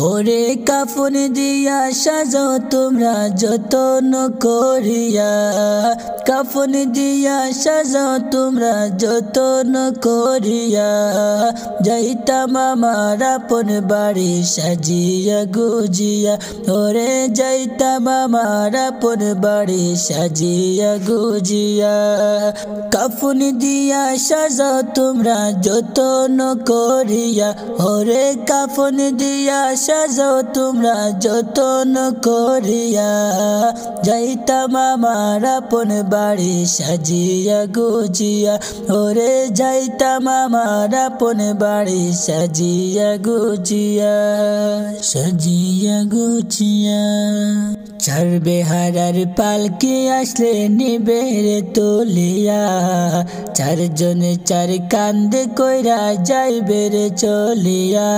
ওরে কাফন দিয়া সাজাও তোমরা যতন করিয়া, কাফন দিয়া সাজাও তোমরা যতন করিয়া, যাইতাম আমার আপন বাড়ি সাজিয়া গুজিয়া। ওরে যাইতাম আমার আপন বাড়ি সাজিয়া গুজিয়া। কাফন দিয়া সাজাও তোমরা যতন করিয়া, ওরে কাফন দিয়া সাজাও তোমরা যতন করিয়া, যাইতাম আমার আপন বাড়ি সাজিয়া গুজিয়া। ওরে যাইতাম আমার আপন বাড়ি সাজিয়া গুজিয়া, সাজিয়া গুজিয়া। চার বেহারার পালকি আসলে নিবে রে তুলিয়া, চারজনে চার কান্দে কইরা যাইবে রে চলিয়া।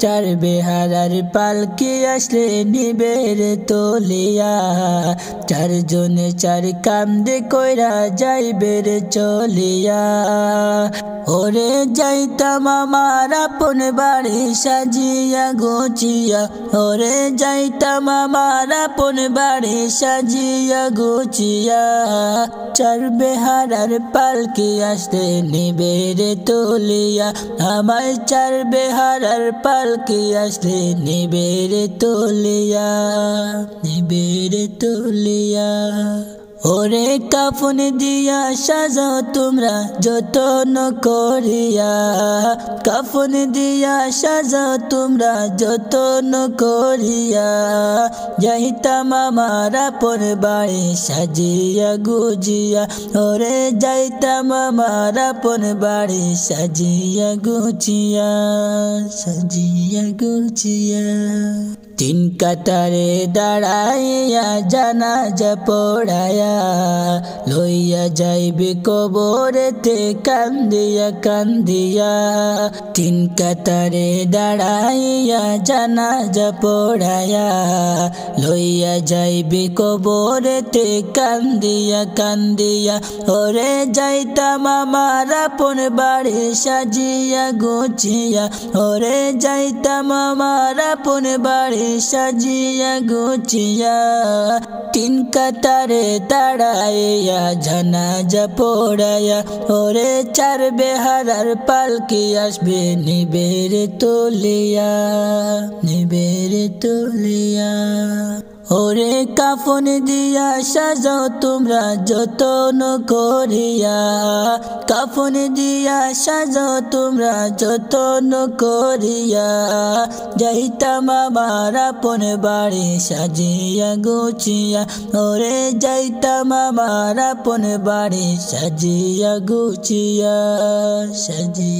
চার বেহারার পালকি আসলে নিবে রে তুলিয়া, চারজনে চার কান্দে কইরা যাইবে রে চলিয়া। ওরে যাইতাম আমার আপন বাড়ি সাজিয়া গুছিয়া, ওরে যাইতাম আমার আপন বাড়ি সাজিয়া গুছিয়া। চার বেহারার পালকি আসতে নিবে রে তুলিয়া, আমার চার বেহারার পালকি আসতে নিবে রে তুলিয়া, নিবে রে তুলিয়া। ওরে কাফন দিয়া সাজাও তোমরা যতন করিয়া, কাফন দিয়া সাজাও তোমরা যতন করিয়া, যাইতাম আমার আপন বাড়ি সাজিয়া গুজিয়া। ওরে যাইতাম আমার আপন বাড়ি সাজিয়া গুছিয়া, সাজিয়া গুছিয়া। তিন কাতারে দাঁড়াইয়া জানাজা পড়ায়া, লইয়া যাইবে কবরেতে কান্দিয়া কান্দিয়া। তিন কাতারে দাঁড়াইয়া জানাজা পড়ায়া, লইয়া যাইবে কবরেতে কান্দিয়া কান্দিয়া। ওরে যাইতাম আমার আপন বাড়ি সাজিয়া গুছিয়া, ওরে যাইতাম আমার আপন বাড়ি সাজিয়া গুছিয়া। তিন কাতারে দাঁড়াইয়া জানাজা পড়ায়া, ওরে চার বেহারার পালকি আসবে নিবে রে তুলিয়া, নিবে রে তুলিয়া। ওরে কাফন দিয়া সাজাও তোমরা যতন করিয়া, কাফন দিয়া সাজাও তোমরা যতন করিয়া, যাইতাম আমার আপন বাড়ি সাজিয়া গুছিয়া। ওরে যাইতাম আমার আপন বাড়ি সাজিয়া গুছিয়া, সাজিয়া।